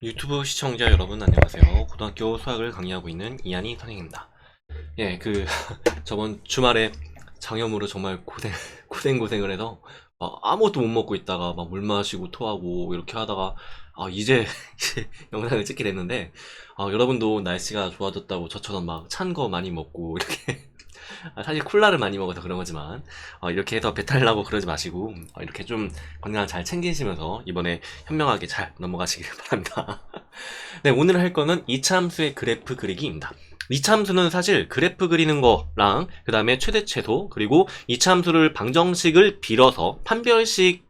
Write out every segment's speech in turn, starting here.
유튜브 시청자 여러분 안녕하세요. 고등학교 수학을 강의하고 있는 이한희 선생입니다. 예, 저번 주말에 장염으로 정말 고생을 해서 아무것도 못 먹고 있다가 막 물 마시고 토하고 이렇게 하다가 이제 영상을 찍게 됐는데 여러분도 날씨가 좋아졌다고 저처럼 막 찬 거 많이 먹고 이렇게 사실 콜라를 많이 먹어서 그런 거지만 이렇게 해서 배탈 나고 그러지 마시고 이렇게 좀 건강 잘 챙기시면서 이번에 현명하게 잘 넘어가시길 바랍니다. 네, 오늘 할 거는 이차함수의 그래프 그리기입니다. 이차함수는 사실 그래프 그리는 거랑 그 다음에 최대 최소 그리고 이차함수를 방정식을 빌어서 판별식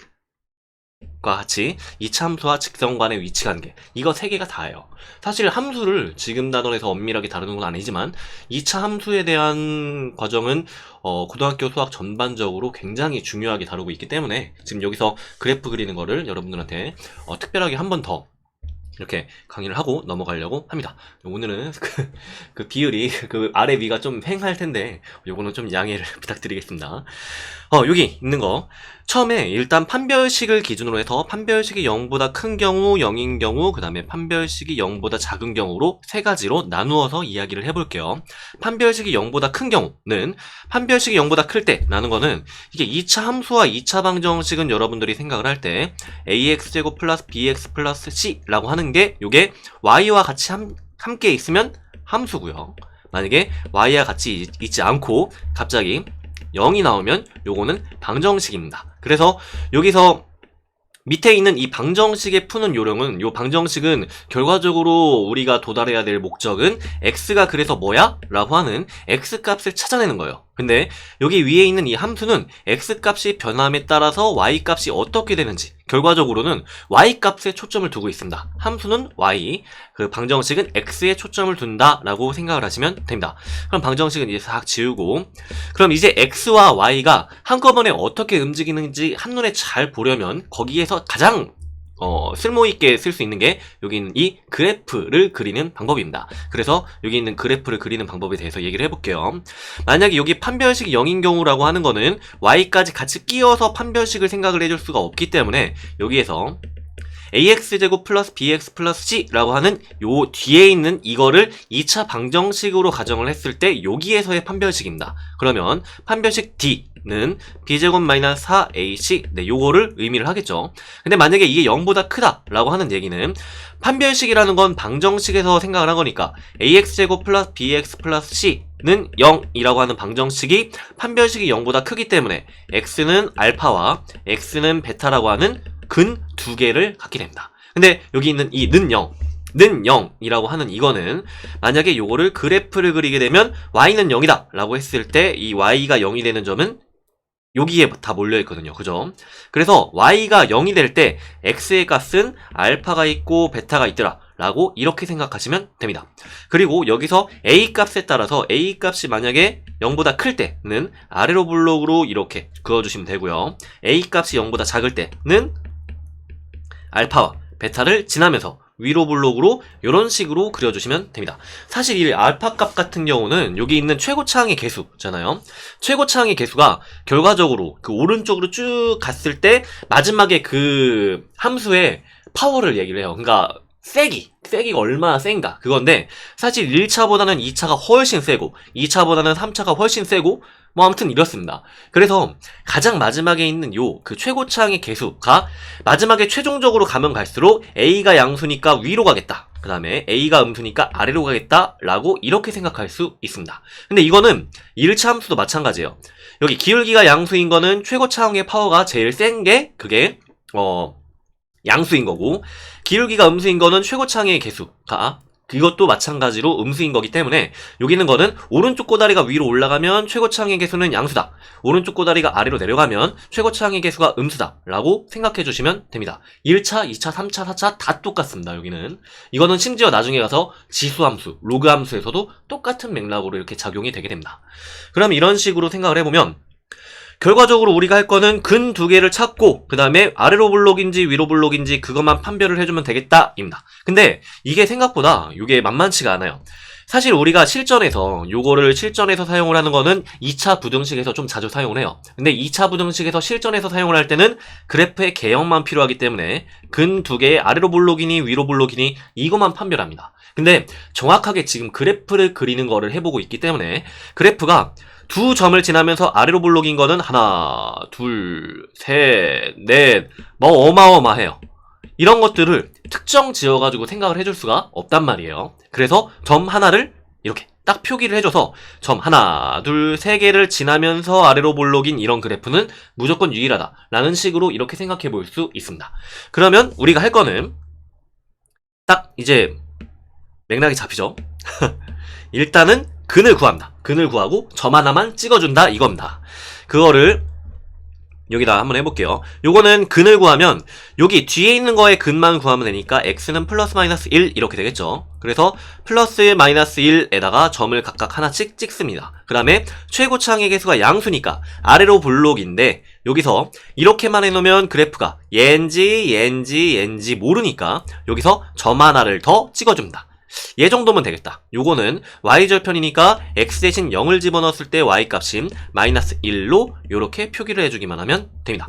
과 같이 이차함수와 직선 간의 위치 관계 이거 세 개가 다예요. 사실 함수를 지금 단원에서 엄밀하게 다루는 건 아니지만 2차 함수에 대한 과정은 고등학교 수학 전반적으로 굉장히 중요하게 다루고 있기 때문에 지금 여기서 그래프 그리는 거를 여러분들한테 특별하게 한 번 더 이렇게 강의를 하고 넘어가려고 합니다. 오늘은 그 비율이 아래 위가 좀 횡할 텐데 요거는 좀 양해를 부탁드리겠습니다. 여기 있는 거 처음에 일단 판별식을 기준으로 해서 판별식이 0보다 큰 경우 0인 경우 그 다음에 판별식이 0보다 작은 경우로 세 가지로 나누어서 이야기를 해볼게요. 판별식이 0보다 큰 경우는 판별식이 0보다 클 때 라는 거는 이게 2차 함수와 2차 방정식은 여러분들이 생각을 할 때 ax제곱 플러스 bx 플러스 c라고 하는 게 요게 y와 같이 함께 있으면 함수고요. 만약에 y와 같이 있지 않고 갑자기 0이 나오면 요거는 방정식입니다. 그래서 여기서 밑에 있는 이 방정식에 푸는 요령은 요 방정식은 결과적으로 우리가 도달해야 될 목적은 x가 그래서 뭐야? 라고 하는 x값을 찾아내는 거예요. 근데 여기 위에 있는 이 함수는 x값이 변함에 따라서 y값이 어떻게 되는지 결과적으로는 y값에 초점을 두고 있습니다. 함수는 y, 그 방정식은 x에 초점을 둔다 라고 생각을 하시면 됩니다. 그럼 방정식은 이제 싹 지우고 그럼 이제 x와 y가 한꺼번에 어떻게 움직이는지 한눈에 잘 보려면 거기에서 가장 쓸모있게 쓸 수 있는 게 여기 있는 이 그래프를 그리는 방법입니다. 그래서 여기 있는 그래프를 그리는 방법에 대해서 얘기를 해볼게요. 만약에 여기 판별식이 0인 경우라고 하는 거는 y까지 같이 끼워서 판별식을 생각을 해줄 수가 없기 때문에 여기에서 ax제곱 플러스 bx 플러스 c라고 하는 요 뒤에 있는 이거를 2차 방정식으로 가정을 했을 때 여기에서의 판별식입니다. 그러면 판별식 d는 b제곱 마이너스 4ac 네, 요거를 의미를 하겠죠. 근데 만약에 이게 0보다 크다 라고 하는 얘기는 판별식이라는 건 방정식에서 생각을 한 거니까 ax제곱 플러스 bx 플러스 c는 0이라고 하는 방정식이 판별식이 0보다 크기 때문에 x는 알파와 x는 베타라고 하는 근 두 개를 갖게 됩니다. 근데 여기 있는 이 는 0이라고 하는 이거는 만약에 요거를 그래프를 그리게 되면 y는 0이다 라고 했을 때 이 y가 0이 되는 점은 여기에 다 몰려있거든요. 그죠? 그래서 y가 0이 될 때 x의 값은 알파가 있고 베타가 있더라 라고 이렇게 생각하시면 됩니다. 그리고 여기서 a 값에 따라서 a 값이 만약에 0보다 클 때는 아래로 블록으로 이렇게 그어주시면 되고요. a 값이 0보다 작을 때는 알파와 베타를 지나면서 위로 블록으로 이런 식으로 그려주시면 됩니다. 사실 이 알파 값 같은 경우는 여기 있는 최고차항의 개수잖아요. 최고차항의 개수가 결과적으로 그 오른쪽으로 쭉 갔을 때 마지막에 그 함수의 파워를 얘기를 해요. 그러니까 세기가 얼마나 센가 그건데 사실 1차보다는 2차가 훨씬 세고 2차보다는 3차가 훨씬 세고 뭐 아무튼 이렇습니다. 그래서 가장 마지막에 있는 요 그 최고차항의 개수가 마지막에 최종적으로 가면 갈수록 A가 양수니까 위로 가겠다. 그 다음에 A가 음수니까 아래로 가겠다 라고 이렇게 생각할 수 있습니다. 근데 이거는 1차 함수도 마찬가지예요. 여기 기울기가 양수인 거는 최고차항의 파워가 제일 센 게 그게 양수인 거고 기울기가 음수인 거는 최고차항의 개수가 그것도 마찬가지로 음수인 거기 때문에 여기 있는 거는 오른쪽 꼬다리가 위로 올라가면 최고차항의 개수는 양수다. 오른쪽 꼬다리가 아래로 내려가면 최고차항의 개수가 음수다 라고 생각해 주시면 됩니다. 1차, 2차, 3차, 4차 다 똑같습니다. 여기는 이거는 심지어 나중에 가서 지수함수, 로그함수에서도 똑같은 맥락으로 이렇게 작용이 되게 됩니다. 그럼 이런 식으로 생각을 해보면 결과적으로 우리가 할 거는 근 두 개를 찾고 그 다음에 아래로 블록인지 위로 블록인지 그것만 판별을 해주면 되겠다 입니다. 근데 이게 생각보다 이게 만만치가 않아요. 사실 우리가 요거를 실전에서 사용을 하는 거는 2차 부등식에서 좀 자주 사용을 해요. 근데 2차 부등식에서 실전에서 사용을 할 때는 그래프의 개형만 필요하기 때문에 근 두 개의 아래로 볼록이니 위로 볼록이니 이것만 판별합니다. 근데 정확하게 지금 그래프를 그리는 거를 해보고 있기 때문에 그래프가 두 점을 지나면서 아래로 볼록인 거는 하나, 둘, 셋, 넷, 뭐 어마어마해요. 이런 것들을 특정 지어가지고 생각을 해줄 수가 없단 말이에요. 그래서 점 하나를 이렇게 딱 표기를 해줘서 점 하나, 둘, 세 개를 지나면서 아래로 볼록인 이런 그래프는 무조건 유일하다라는 식으로 이렇게 생각해 볼 수 있습니다. 그러면 우리가 할 거는 딱 이제 맥락이 잡히죠? 일단은 근을 구합니다. 근을 구하고 점 하나만 찍어준다 이겁니다. 그거를 여기다 한번 해볼게요. 요거는 근을 구하면 여기 뒤에 있는 거에 근만 구하면 되니까 x는 플러스 마이너스 1 이렇게 되겠죠. 그래서 플러스 마이너스 1에다가 점을 각각 하나씩 찍습니다. 그 다음에 최고차항의 개수가 양수니까 아래로 볼록인데 여기서 이렇게만 해놓으면 그래프가 얘인지 모르니까 여기서 점 하나를 더 찍어줍니다. 얘 정도면 되겠다. 요거는 y절편이니까 x 대신 0을 집어넣었을 때 y값인 마이너스 1로 요렇게 표기를 해주기만 하면 됩니다.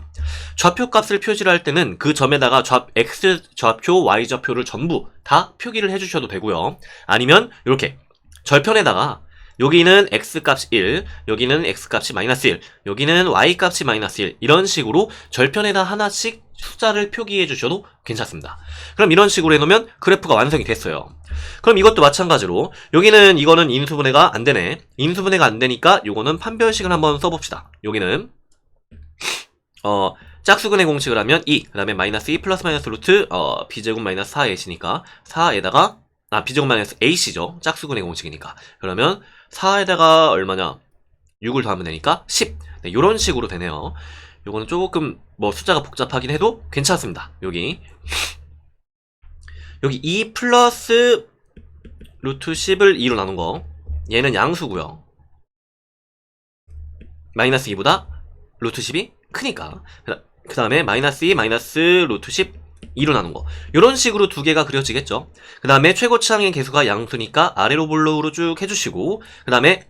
좌표 값을 표시를 할 때는 그 점에다가 x 좌표, y 좌표를 전부 다 표기를 해주셔도 되고요. 아니면 요렇게 절편에다가 여기는 x값이 1, 여기는 x값이 마이너스 1, 여기는 y값이 마이너스 1 이런 식으로 절편에다 하나씩 숫자를 표기해 주셔도 괜찮습니다. 그럼 이런 식으로 해놓으면 그래프가 완성이 됐어요. 그럼 이것도 마찬가지로 여기는 이거는 인수분해가 안되네. 인수분해가 안되니까 요거는 판별식을 한번 써봅시다. 여기는 짝수근의 공식을 하면 2, 그 다음에 마이너스 2 플러스 마이너스 루트 b제곱 마이너스 4ac니까 4에다가 b제곱 마이너스 ac죠. 짝수근의 공식이니까. 그러면 4에다가 얼마냐 6을 더하면 되니까 10. 네, 요런 식으로 되네요. 요거는 조금 뭐 숫자가 복잡하긴 해도 괜찮습니다. 여기 2 플러스 루트 10을 2로 나눈 거 얘는 양수고요. 마이너스 2보다 루트 10이 크니까 그 다음에 마이너스 2 마이너스 루트 10 2로 나눈 거 요런 식으로 두 개가 그려지겠죠. 그 다음에 최고차항의 개수가 양수니까 아래로 볼록으로 쭉 해주시고 그 다음에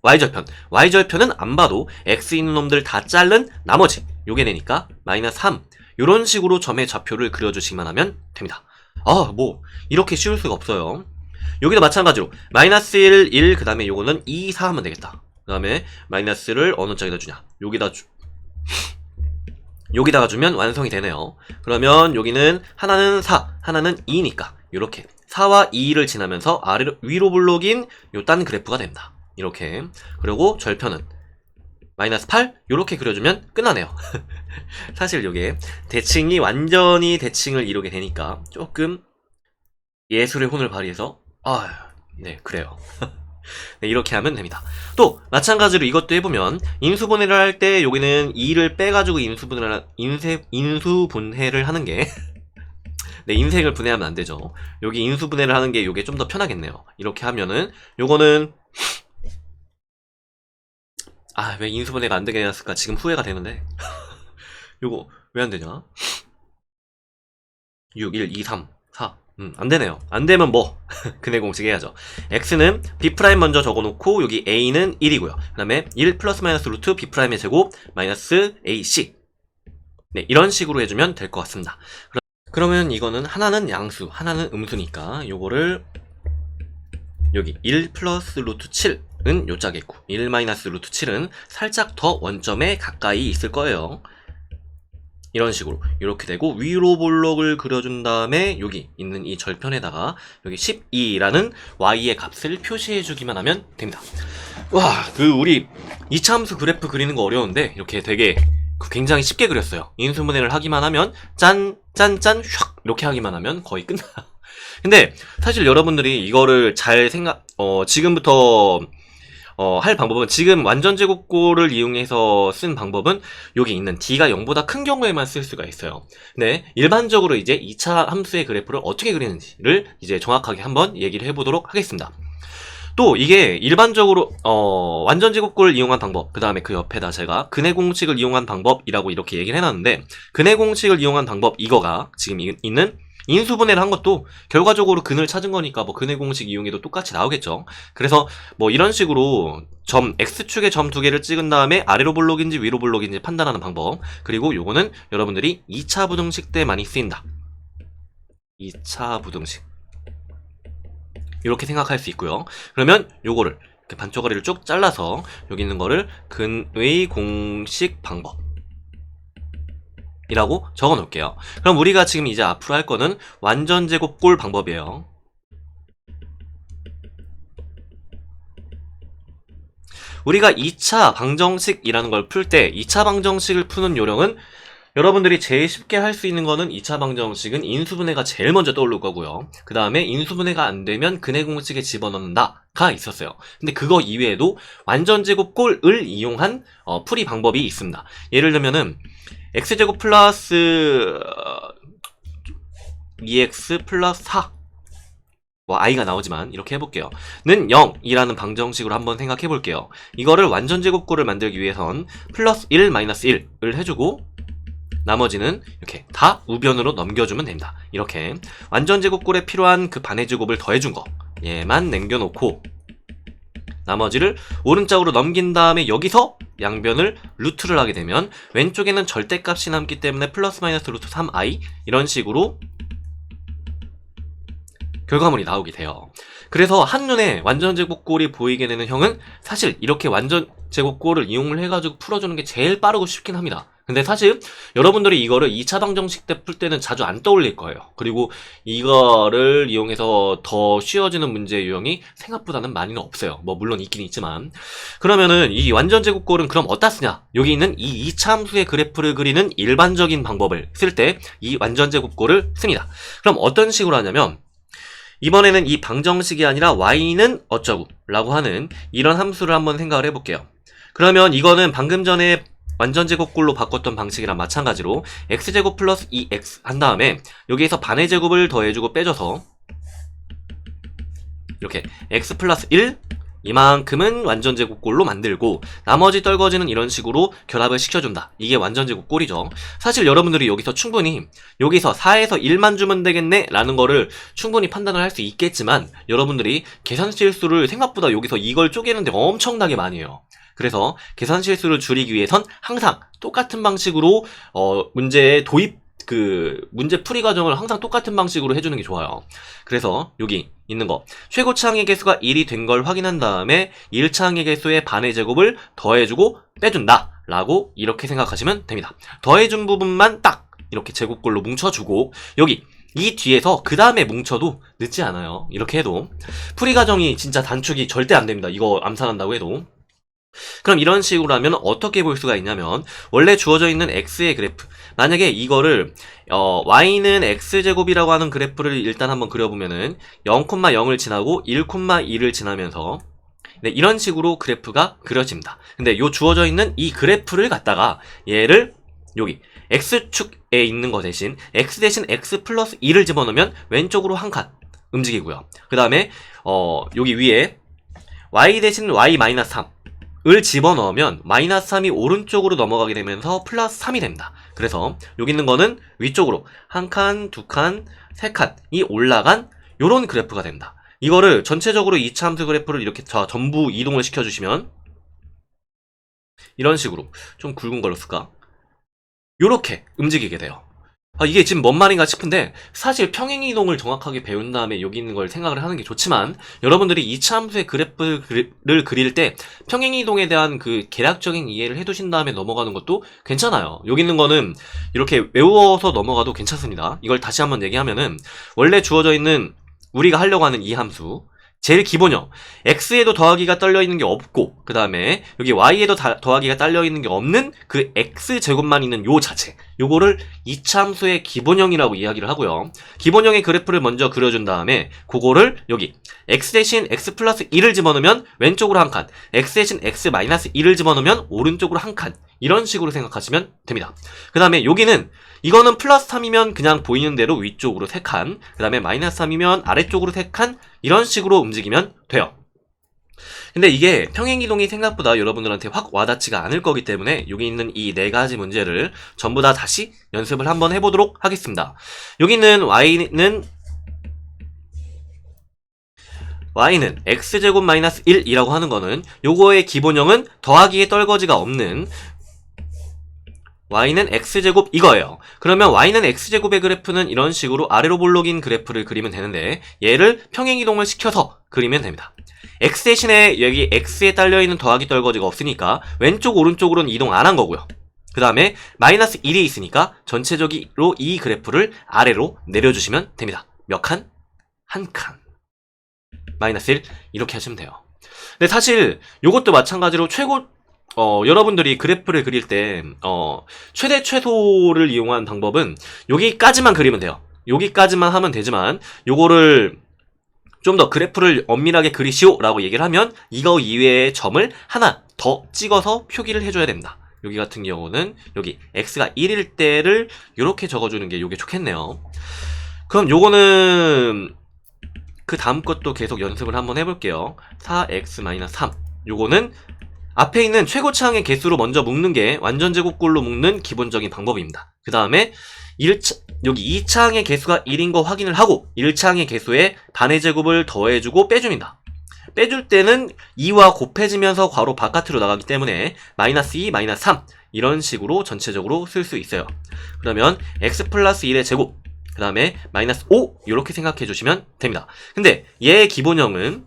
y절편은 안 봐도 x 있는 놈들 다 자른 나머지 요게 되니까 마이너스 3 요런 식으로 점의 좌표를 그려주시기만 하면 됩니다. 뭐 이렇게 쉬울 수가 없어요. 여기도 마찬가지로 마이너스 1, 1 그 다음에 요거는 2, 4 하면 되겠다. 그 다음에 마이너스를 어느 쪽에다 주냐 여기다가 주면 완성이 되네요. 그러면 여기는 하나는 4, 하나는 2니까 요렇게 4와 2를 지나면서 위로 볼록인 요 딴 그래프가 됩니다. 이렇게. 그리고 절편은 마이너스 8 요렇게 그려주면 끝나네요. 사실 요게 대칭이 완전히 대칭을 이루게 되니까 조금 예술의 혼을 발휘해서 네 그래요. 네, 이렇게 하면 됩니다. 또 마찬가지로 이것도 해보면 인수분해를 할 때 여기는 2를 빼가지고 인수분해를 하는 게 네, 인생을 분해하면 안 되죠. 여기 인수분해를 하는 게 요게 좀 더 편하겠네요. 이렇게 하면은 요거는 왜 인수분해가 안 되게 해놨을까 지금 후회가 되는데 요거 왜 안 되냐? 6, 1, 2, 3, 4 안 되네요. 안 되면 뭐 근해 공식 해야죠. x는 b' 먼저 적어놓고 여기 a는 1이고요. 그 다음에 1 플러스 마이너스 루트 b'의 제곱 마이너스 ac 네 이런 식으로 해주면 될 것 같습니다. 그러면 이거는 하나는 양수 하나는 음수니까 요거를 여기 1 플러스 루트 7은 요 짝이고 1 마이너스 루트 7은 살짝 더 원점에 가까이 있을 거예요. 이런 식으로 이렇게 되고 위로 볼록을 그려준 다음에 여기 있는 이 절편에다가 여기 12라는 y의 값을 표시해 주기만 하면 됩니다. 우리 2차 함수 그래프 그리는 거 어려운데 이렇게 되게 굉장히 쉽게 그렸어요. 인수분해를 하기만 하면 짠 샥 이렇게 하기만 하면 거의 끝나. 근데 사실 여러분들이 이거를 잘 지금부터 할 방법은 지금 완전제곱골을 이용해서 쓴 방법은 여기 있는 d가 0보다 큰 경우에만 쓸 수가 있어요. 근데 일반적으로 이제 2차 함수의 그래프를 어떻게 그리는지를 이제 정확하게 한번 얘기를 해보도록 하겠습니다. 또 이게 일반적으로 완전제곱골을 이용한 방법 그 다음에 그 옆에다 제가 근해 공식을 이용한 방법이라고 이렇게 얘기를 해놨는데 근해 공식을 이용한 방법 이거가 지금 있는 인수분해를 한 것도 결과적으로 근을 찾은 거니까 뭐 근의 공식 이용해도 똑같이 나오겠죠. 그래서 뭐 이런 식으로 점 X축에 점 두 개를 찍은 다음에 아래로 볼록인지 위로 볼록인지 판단하는 방법. 그리고 요거는 여러분들이 2차 부등식 때 많이 쓰인다. 2차 부등식. 이렇게 생각할 수 있고요. 그러면 요거를 이렇게 반쪽거리를 쭉 잘라서 여기 있는 거를 근의 공식 방법 이라고 적어 놓을게요. 그럼 우리가 지금 이제 앞으로 할 거는 완전 제곱골 방법이에요. 우리가 2차 방정식이라는 걸 풀 때 2차 방정식을 푸는 요령은 여러분들이 제일 쉽게 할 수 있는 거는 2차 방정식은 인수분해가 제일 먼저 떠오를 거고요. 그 다음에 인수분해가 안 되면 근의 공식에 집어넣는다가 있었어요. 근데 그거 이외에도 완전 제곱골을 이용한 풀이 방법이 있습니다. 예를 들면은 x제곱 플러스 2x 플러스 4 뭐 i가 나오지만 이렇게 해볼게요. 는 0이라는 방정식으로 한번 생각해 볼게요. 이거를 완전 제곱골을 만들기 위해선 플러스 1 마이너스 1을 해주고 나머지는 이렇게 다 우변으로 넘겨주면 됩니다. 이렇게 완전 제곱골에 필요한 그 반의 제곱을 더해준 거 얘만 남겨놓고 나머지를 오른쪽으로 넘긴 다음에 여기서 양변을 루트를 하게 되면 왼쪽에는 절대값이 남기 때문에 플러스 마이너스 루트 3i 이런 식으로 결과물이 나오게 돼요. 그래서 한눈에 완전 제곱골이 보이게 되는 형은 사실 이렇게 완전 제곱골을 이용을 해가지고 풀어주는 게 제일 빠르고 쉽긴 합니다. 근데 사실 여러분들이 이거를 2차 방정식 때 풀 때는 자주 안 떠올릴 거예요. 그리고 이거를 이용해서 더 쉬워지는 문제 유형이 생각보다는 많이는 없어요. 뭐 물론 있긴 있지만. 그러면은 이 완전 제곱골은 그럼 어디다 쓰냐? 여기 있는 이 2차 함수의 그래프를 그리는 일반적인 방법을 쓸 때 이 완전 제곱골을 씁니다. 그럼 어떤 식으로 하냐면 이번에는 이 방정식이 아니라 y는 어쩌고 라고 하는 이런 함수를 한번 생각을 해볼게요. 그러면 이거는 방금 전에 완전 제곱골로 바꿨던 방식이랑 마찬가지로 x제곱 플러스 2x 한 다음에 여기에서 반의 제곱을 더해주고 빼줘서 이렇게 x 플러스 1 이만큼은 완전 제곱골로 만들고 나머지 떨거지는 이런 식으로 결합을 시켜준다. 이게 완전 제곱골이죠. 사실 여러분들이 여기서 충분히 여기서 4에서 1만 주면 되겠네 라는 거를 충분히 판단을 할 수 있겠지만 여러분들이 계산 실수를 생각보다 여기서 이걸 쪼개는데 엄청나게 많이 해요. 그래서 계산 실수를 줄이기 위해선 항상 똑같은 방식으로 문제의 도입 문제 풀이 과정을 항상 똑같은 방식으로 해주는 게 좋아요. 그래서 여기 있는 거 최고차 항의 개수가 1이 된 걸 확인한 다음에 1차 항의 개수의 반의 제곱을 더해주고 빼준다 라고 이렇게 생각하시면 됩니다. 더해준 부분만 딱 이렇게 제곱골로 뭉쳐주고 여기 이 뒤에서 그 다음에 뭉쳐도 늦지 않아요. 이렇게 해도 풀이 과정이 진짜 단축이 절대 안 됩니다. 이거 암산한다고 해도. 그럼 이런 식으로 하면 어떻게 볼 수가 있냐면 원래 주어져 있는 x의 그래프 만약에 이거를 y는 x제곱이라고 하는 그래프를 일단 한번 그려보면은 0,0을 지나고 1,2를 지나면서 네, 이런 식으로 그래프가 그려집니다. 근데 요 주어져 있는 이 그래프를 갖다가 얘를 여기 x축에 있는 거 대신 x 대신 x 플러스 2를 집어넣으면 왼쪽으로 한 칸 움직이고요. 그 다음에 여기 위에 y 대신 y 마이너스 3 을 집어넣으면 마이너스 3이 오른쪽으로 넘어가게 되면서 플러스 3이 됩니다. 그래서 여기 있는 거는 위쪽으로 한 칸, 두 칸, 세 칸이 올라간 요런 그래프가 됩니다. 이거를 전체적으로 2차 함수 그래프를 이렇게 전부 이동을 시켜주시면 이런 식으로 좀 굵은 걸로 쓸까? 요렇게 움직이게 돼요. 이게 지금 뭔 말인가 싶은데 사실 평행이동을 정확하게 배운 다음에 여기 있는 걸 생각을 하는 게 좋지만 여러분들이 2차 함수의 그래프를 그릴 때 평행이동에 대한 그 계략적인 이해를 해두신 다음에 넘어가는 것도 괜찮아요. 여기 있는 거는 이렇게 외워서 넘어가도 괜찮습니다. 이걸 다시 한번 얘기하면은 원래 주어져 있는 우리가 하려고 하는 이 함수 제일 기본형 x에도 더하기가 딸려있는 게 없고 그 다음에 여기 y에도 더하기가 딸려있는 게 없는 그 x제곱만 있는 요 자체 요거를 2차 함수의 기본형이라고 이야기를 하고요. 기본형의 그래프를 먼저 그려준 다음에 그거를 여기 x 대신 x 플러스 1을 집어넣으면 왼쪽으로 한 칸 x 대신 x 마이너스 1을 집어넣으면 오른쪽으로 한 칸 이런 식으로 생각하시면 됩니다. 그 다음에 여기는 이거는 플러스 3이면 그냥 보이는 대로 위쪽으로 3칸 그 다음에 마이너스 3이면 아래쪽으로 3칸 이런 식으로 움직이면 돼요. 근데 이게 평행이동이 생각보다 여러분들한테 확 와닿지가 않을 거기 때문에 여기 있는 이 네 가지 문제를 전부 다 다시 연습을 한번 해보도록 하겠습니다. 여기 있는 y는 x제곱 마이너스 1이라고 하는 거는 요거의 기본형은 더하기에 떨거지가 없는 y는 x제곱 이거예요. 그러면 y는 x제곱의 그래프는 이런 식으로 아래로 볼록인 그래프를 그리면 되는데 얘를 평행이동을 시켜서 그리면 됩니다. x 대신에 여기 x에 딸려있는 더하기 떨거지가 없으니까 왼쪽 오른쪽으로는 이동 안 한 거고요. 그 다음에 마이너스 1이 있으니까 전체적으로 이 그래프를 아래로 내려주시면 됩니다. 몇 칸? 한 칸. 마이너스 1 이렇게 하시면 돼요. 근데 사실 요것도 마찬가지로 여러분들이 그래프를 그릴 때 최대 최소를 이용한 방법은 여기까지만 그리면 돼요. 여기까지만 하면 되지만 요거를 좀 더 그래프를 엄밀하게 그리시오 라고 얘기를 하면 이거 이외의 점을 하나 더 찍어서 표기를 해줘야 됩니다. 여기 같은 경우는 여기 x가 1일 때를 이렇게 적어주는 게 요게 좋겠네요. 그럼 요거는 그 다음 것도 계속 연습을 한번 해볼게요. 4x-3 요거는 앞에 있는 최고차항의 개수로 먼저 묶는 게 완전제곱꼴로 묶는 기본적인 방법입니다. 그 다음에 여기 2차항의 개수가 1인 거 확인을 하고 1차항의 개수에 반의 제곱을 더해주고 빼줍니다. 빼줄 때는 2와 곱해지면서 괄호 바깥으로 나가기 때문에 마이너스 2, 마이너스 3 이런 식으로 전체적으로 쓸 수 있어요. 그러면 x 플러스 1의 제곱 그 다음에 마이너스 5 이렇게 생각해 주시면 됩니다. 근데 얘의 기본형은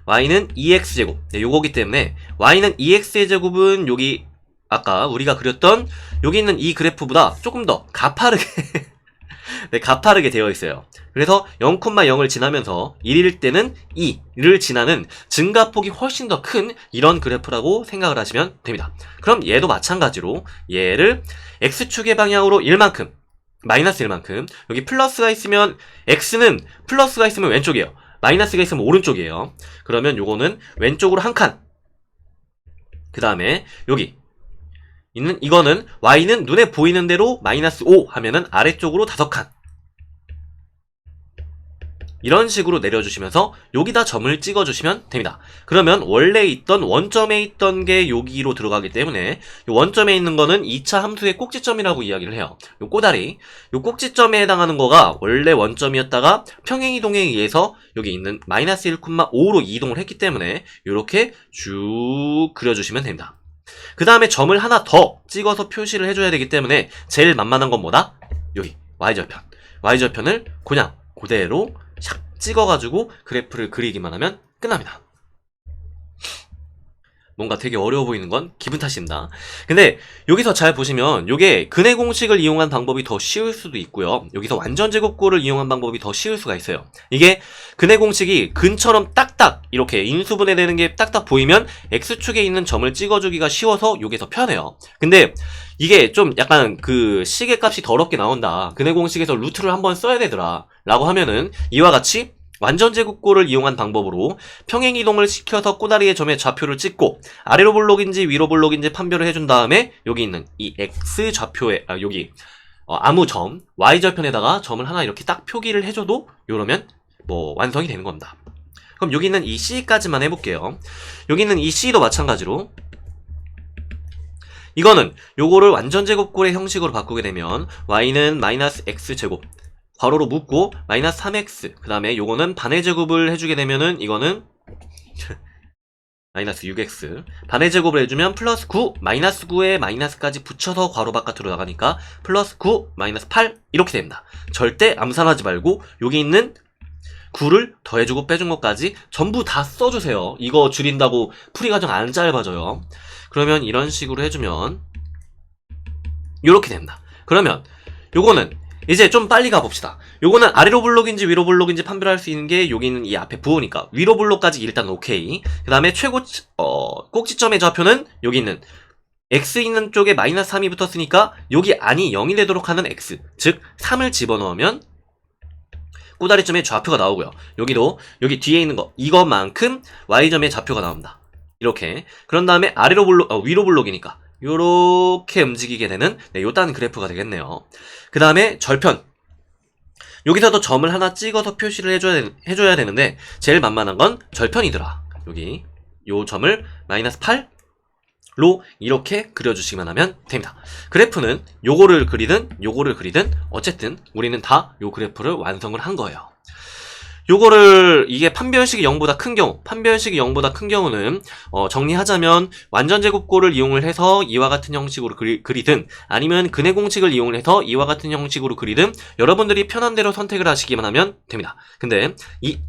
y는 2x제곱 요거기 때문에 y는 2x의 제곱은 여기 아까 우리가 그렸던 여기 있는 이 그래프보다 조금 더 가파르게 네, 가파르게 되어 있어요. 그래서 0,0을 지나면서 1일 때는 2를 지나는 증가폭이 훨씬 더 큰 이런 그래프라고 생각을 하시면 됩니다. 그럼 얘도 마찬가지로 얘를 x축의 방향으로 1만큼 마이너스 1만큼 여기 플러스가 있으면 x는 플러스가 있으면 왼쪽이에요. 마이너스가 있으면 오른쪽이에요. 그러면 요거는 왼쪽으로 한 칸. 그 다음에 여기 있는 이거는 y는 눈에 보이는 대로 마이너스 5 하면은 아래쪽으로 5칸. 이런 식으로 내려주시면서 여기다 점을 찍어주시면 됩니다. 그러면 원래 있던 원점에 있던 게 여기로 들어가기 때문에 원점에 있는 거는 2차 함수의 꼭지점이라고 이야기를 해요. 요 꼬다리, 요 꼭지점에 해당하는 거가 원래 원점이었다가 평행이동에 의해서 여기 있는 마이너스 1,5로 이동을 했기 때문에 이렇게 쭉 그려주시면 됩니다. 그 다음에 점을 하나 더 찍어서 표시를 해줘야 되기 때문에 제일 만만한 건 뭐다? 여기 y절편. y절편을 그냥 그대로 샥 찍어가지고 그래프를 그리기만 하면 끝납니다. 뭔가 되게 어려워 보이는 건 기분 탓입니다. 근데 여기서 잘 보시면 요게 근의 공식을 이용한 방법이 더 쉬울 수도 있고요. 여기서 완전제곱꼴을 이용한 방법이 더 쉬울 수가 있어요. 이게 근의 공식이 근처럼 딱딱 이렇게 인수분해되는 게 딱딱 보이면 x축에 있는 점을 찍어주기가 쉬워서 요게 더 편해요. 근데 이게 좀 약간 그 시계값이 더럽게 나온다. 근의 공식에서 루트를 한번 써야 되더라 라고 하면은 이와 같이 완전제곱꼴을 이용한 방법으로 평행이동을 시켜서 꼬다리의 점의 좌표를 찍고 아래로 볼록인지 위로 볼록인지 판별을 해준 다음에 여기 있는 이 x 좌표에 여기 아무 점 y절편에다가 점을 하나 이렇게 딱 표기를 해줘도 요러면 뭐 완성이 되는 겁니다. 그럼 여기 있는 이 c까지만 해볼게요. 여기 있는 이 c도 마찬가지로 이거는 요거를 완전제곱꼴의 형식으로 바꾸게 되면 y는 마이너스 x제곱 괄호로 묶고 마이너스 3x 그 다음에 요거는 반의 제곱을 해주게 되면은 이거는 마이너스 6x 반의 제곱을 해주면 플러스 9 마이너스 9에 마이너스까지 붙여서 괄호 바깥으로 나가니까 플러스 9 마이너스 8 이렇게 됩니다. 절대 암산하지 말고 여기 있는 9를 더해주고 빼준 것까지 전부 다 써주세요. 이거 줄인다고 풀이 과정 안 짧아져요. 그러면 이런 식으로 해주면 이렇게 됩니다. 그러면 요거는 이제 좀 빨리 가봅시다. 요거는 아래로 볼록인지 위로 볼록인지 판별할 수 있는 게 여기 있는 이 앞에 부호니까 위로 볼록까지 일단 오케이. 그 다음에 꼭지점의 좌표는 여기 있는 x 있는 쪽에 마이너스 3이 붙었으니까 여기 안이 0이 되도록 하는 x 즉 3을 집어넣으면 꼬다리점의 좌표가 나오고요. 여기도 여기 뒤에 있는 거 이것만큼 y점의 좌표가 나옵니다. 이렇게. 그런 다음에 아래로 볼록 위로 볼록이니까 요렇게 움직이게 되는 요딴 그래프가 되겠네요. 그 다음에 절편. 여기서도 점을 하나 찍어서 표시를 해줘야 되는데 제일 만만한 건 절편이더라. 여기 요 점을 마이너스 8로 이렇게 그려주시기만 하면 됩니다. 그래프는 요거를 그리든 요거를 그리든 어쨌든 우리는 다 요 그래프를 완성을 한 거예요. 요거를 이게 판별식이 0보다 큰 경우, 판별식이 0보다 큰 경우는 정리하자면 완전제곱꼴을 이용을 해서 이와 같은 형식으로 그리든 아니면 근의 공식을 이용을 해서 이와 같은 형식으로 그리든 여러분들이 편한 대로 선택을 하시기만 하면 됩니다. 근데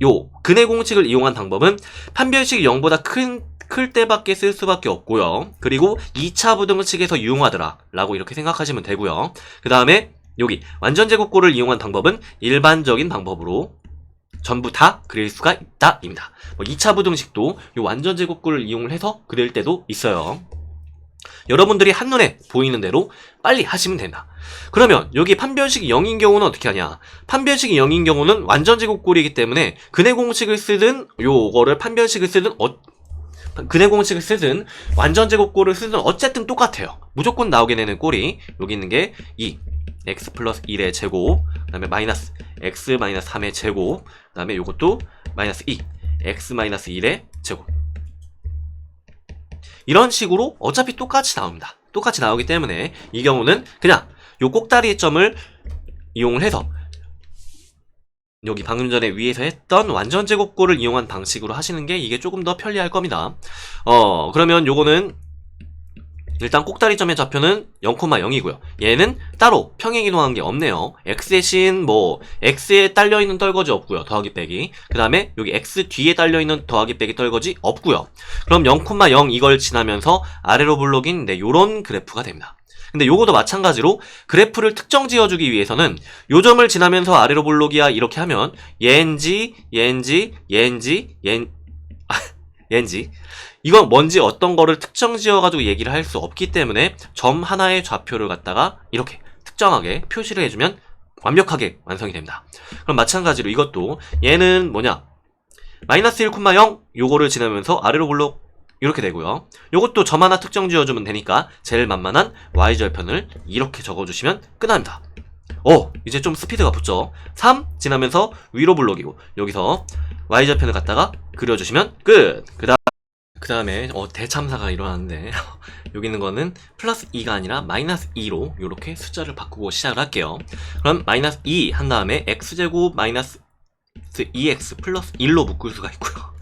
요 근의 공식을 이용한 방법은 판별식이 0보다 클 때밖에 쓸 수밖에 없고요. 그리고 2차 부등식에서 유용하더라 라고 이렇게 생각하시면 되고요. 그 다음에 여기 완전제곱꼴을 이용한 방법은 일반적인 방법으로 전부 다 그릴 수가 있다 입니다. 2차 부등식도 이 완전제곱꼴을 이용을 해서 그릴 때도 있어요. 여러분들이 한눈에 보이는 대로 빨리 하시면 된다. 그러면 여기 판별식이 0인 경우는 어떻게 하냐? 판별식이 0인 경우는 완전제곱꼴이기 때문에 근의 공식을 쓰든 요거를 판별식을 쓰든 근의 공식을 쓰든 완전제곱꼴을 쓰든 어쨌든 똑같아요. 무조건 나오게 되는 꼴이 여기 있는 게 2 x 플러스 1의 제곱, 그 다음에 마이너스 x 마이너스 3의 제곱, 그 다음에 요것도 마이너스 2 x 마이너스 1의 제곱. 이런 식으로 어차피 똑같이 나옵니다. 똑같이 나오기 때문에 이 경우는 그냥 요 꼭다리의 점을 이용을 해서 여기 방금 전에 위에서 했던 완전제곱꼴을 이용한 방식으로 하시는 게 이게 조금 더 편리할 겁니다. 그러면 요거는 일단 꼭다리점의 좌표는 0,0이고요. 얘는 따로 평행이동한 게 없네요. x 대신 x에 딸려있는 떨거지 없고요. 더하기 빼기. 그 다음에 여기 x 뒤에 딸려있는 더하기 빼기 떨거지 없고요. 그럼 0,0 이걸 지나면서 아래로 블록인 요런 그래프가 됩니다. 근데 요거도 마찬가지로 그래프를 특정 지어주기 위해서는 요 점을 지나면서 아래로 블록이야 이렇게 하면 얘인지 이건 뭔지 어떤 거를 특정 지어가지고 얘기를 할 수 없기 때문에 점 하나의 좌표를 갖다가 이렇게 특정하게 표시를 해주면 완벽하게 완성이 됩니다. 그럼 마찬가지로 이것도 얘는 뭐냐? 마이너스 1,0 요거를 지나면서 아래로 블록 이렇게 되고요. 요것도 점 하나 특정 지어주면 되니까 제일 만만한 y절편을 이렇게 적어주시면 끝납니다. 이제 좀 스피드가 붙죠. 3 지나면서 위로 블록이고 여기서 y절편을 갖다가 그려주시면 끝! 그 다음에 대참사가 일어났는데 여기 있는 거는 플러스 2가 아니라 마이너스 2로 이렇게 숫자를 바꾸고 시작을 할게요. 그럼 마이너스 2 한 다음에 x제곱 마이너스 2x 플러스 1로 묶을 수가 있고요.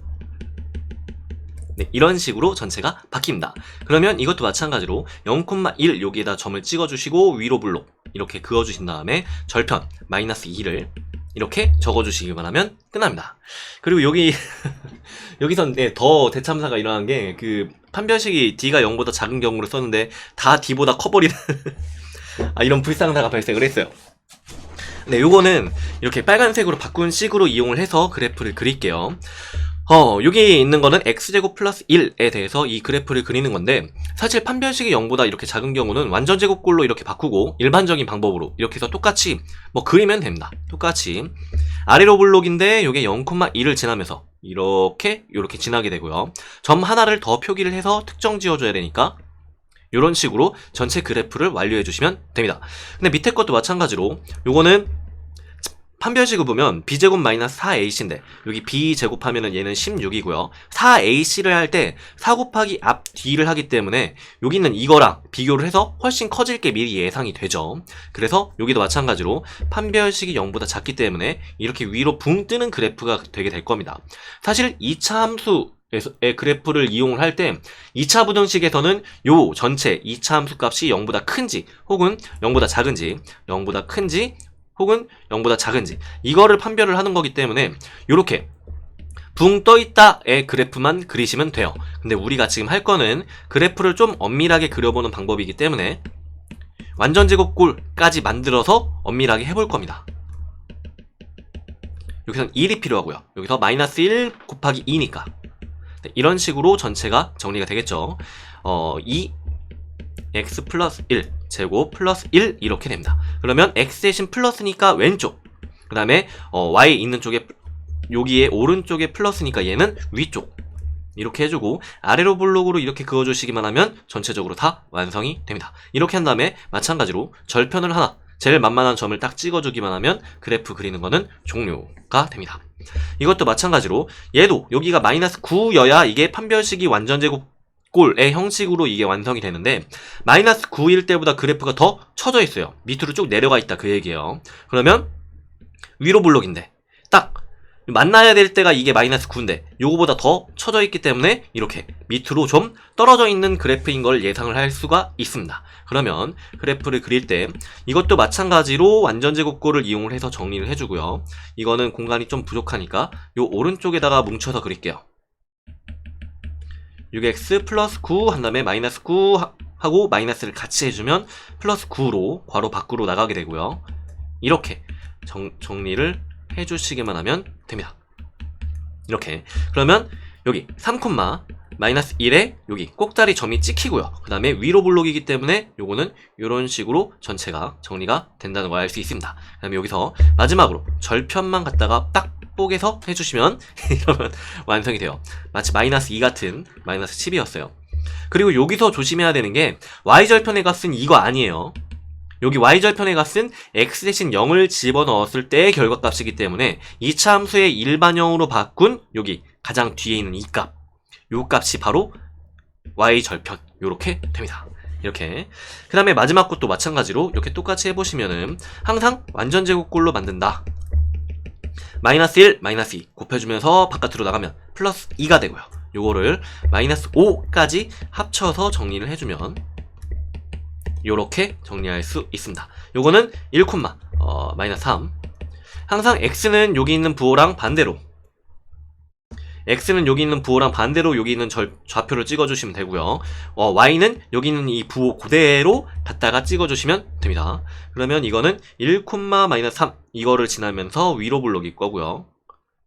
네, 이런 식으로 전체가 바뀝니다. 그러면 이것도 마찬가지로 0,1 여기에다 점을 찍어주시고 위로 블록 이렇게 그어주신 다음에 절편 마이너스 2를 이렇게 적어주시기만 하면 끝납니다. 그리고 여기선 더 대참사가 일어난 게 판별식이 d가 0보다 작은 경우를 썼는데 다 d보다 커버리는 이런 불상사가 발생을 했어요. 네, 요거는 이렇게 빨간색으로 바꾼 식으로 이용을 해서 그래프를 그릴게요. 여기 있는 거는 x제곱 플러스 1에 대해서 이 그래프를 그리는 건데 사실 판별식이 0보다 이렇게 작은 경우는 완전제곱꼴로 이렇게 바꾸고 일반적인 방법으로 이렇게 해서 똑같이 그리면 됩니다. 똑같이 아래로 블록인데 요게 0,1을 지나면서 이렇게 지나게 되고요. 점 하나를 더 표기를 해서 특정 지어줘야 되니까 이런 식으로 전체 그래프를 완료해 주시면 됩니다. 근데 밑에 것도 마찬가지로 요거는 판별식을 보면 b제곱 마이너스 4ac인데 여기 b 제곱하면은 얘는 16이고요. 4ac를 할 때 4 곱하기 앞 뒤를 하기 때문에 여기 있는 이거랑 비교를 해서 훨씬 커질 게 미리 예상이 되죠. 그래서 여기도 마찬가지로 판별식이 0보다 작기 때문에 이렇게 위로 붕 뜨는 그래프가 되게 될 겁니다. 사실 2차 함수의 그래프를 이용을 할 때 2차 부등식에서는 요 전체 2차 함수 값이 0보다 큰지 혹은 0보다 작은지 0보다 큰지 혹은 0보다 작은지 이거를 판별을 하는 거기 때문에 이렇게 붕 떠있다의 그래프만 그리시면 돼요. 근데 우리가 지금 할 거는 그래프를 좀 엄밀하게 그려보는 방법이기 때문에 완전제곱꼴까지 만들어서 엄밀하게 해볼 겁니다. 여기서는 1이 필요하고요. 여기서 마이너스 1 곱하기 2니까 이런 식으로 전체가 정리가 되겠죠. 2x 플러스 1 제곱 플러스 1 이렇게 됩니다. 그러면 x 대신 플러스니까 왼쪽, 그 다음에 y 있는 쪽에 여기에 오른쪽에 플러스니까 얘는 위쪽 이렇게 해주고 아래로 블록으로 이렇게 그어주시기만 하면 전체적으로 다 완성이 됩니다. 이렇게 한 다음에 마찬가지로 절편을 하나 제일 만만한 점을 딱 찍어주기만 하면 그래프 그리는 거는 종료가 됩니다. 이것도 마찬가지로 얘도 여기가 마이너스 9여야 이게 판별식이 완전제곱골의 형식으로 이게 완성이 되는데 마이너스 9일 때보다 그래프가 더 처져 있어요. 밑으로 쭉 내려가 있다 그 얘기예요. 그러면 위로 블록인데 딱 만나야 될 때가 이게 마이너스 9인데 요거보다 더 처져 있기 때문에 이렇게 밑으로 좀 떨어져 있는 그래프인 걸 예상을 할 수가 있습니다. 그러면 그래프를 그릴 때 이것도 마찬가지로 완전제곱골을 이용을 해서 정리를 해주고요. 이거는 공간이 좀 부족하니까 요 오른쪽에다가 뭉쳐서 그릴게요. 6x 플러스 9 한 다음에 마이너스 9 하고 마이너스를 같이 해주면 플러스 9로 괄호 밖으로 나가게 되고요. 이렇게 정리를 해주시기만 하면 됩니다. 이렇게 그러면 여기 3, 마이너스 1에 여기 꼭다리 점이 찍히고요. 그 다음에 위로 블록이기 때문에 요거는 이런 식으로 전체가 정리가 된다는 걸 알 수 있습니다. 그 다음에 여기서 마지막으로 절편만 갖다가 딱 뽀개서 해주시면 이러면 완성이 돼요. 마치 마이너스 2 같은 마이너스 10이었어요. 그리고 여기서 조심해야 되는 게 y절편의 값은 이거 아니에요. 여기 y절편의 값은 x 대신 0을 집어넣었을 때의 결과값이기 때문에 2차 함수의 일반형으로 바꾼 여기 가장 뒤에 있는 이 값, 요 값이 바로 y절편 요렇게 됩니다. 이렇게 그 다음에 마지막 것도 마찬가지로 이렇게 똑같이 해보시면은 항상 완전제곱골로 만든다. 마이너스 1, 마이너스 2 곱해주면서 바깥으로 나가면 플러스 2가 되고요. 요거를 마이너스 5까지 합쳐서 정리를 해주면 요렇게 정리할 수 있습니다. 요거는 1, 마이너스 3. 항상 x는 여기 있는 부호랑 반대로 x는 여기 있는 부호랑 반대로 여기 있는 좌표를 찍어주시면 되고요. y는 여기 있는 이 부호 그대로 갖다가 찍어주시면 됩니다. 그러면 이거는 1, 마이너스 3 이거를 지나면서 위로 블록일 거고요.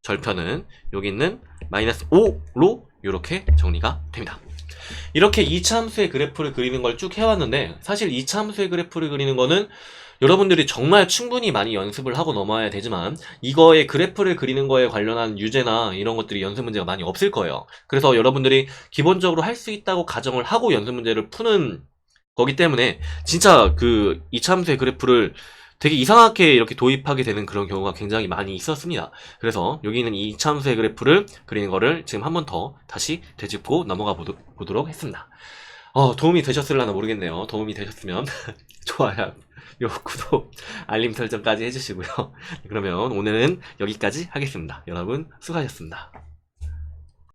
절편은 여기 있는 마이너스 5로 이렇게 정리가 됩니다. 이렇게 2차 함수의 그래프를 그리는 걸 쭉 해왔는데 사실 2차 함수의 그래프를 그리는 거는 여러분들이 정말 충분히 많이 연습을 하고 넘어야 되지만 이거의 그래프를 그리는 거에 관련한 유제나 이런 것들이 연습 문제가 많이 없을 거예요. 그래서 여러분들이 기본적으로 할 수 있다고 가정을 하고 연습 문제를 푸는 거기 때문에 진짜 그 2차 함수의 그래프를 되게 이상하게 이렇게 도입하게 되는 그런 경우가 굉장히 많이 있었습니다. 그래서 여기 있는 이 2차 함수의 그래프를 그리는 거를 지금 한 번 더 다시 되짚고 넘어가 보도록 했습니다. 도움이 되셨을려나 모르겠네요. 도움이 되셨으면 좋아요, 구독, 알림 설정까지 해주시고요. 그러면 오늘은 여기까지 하겠습니다. 여러분 수고하셨습니다.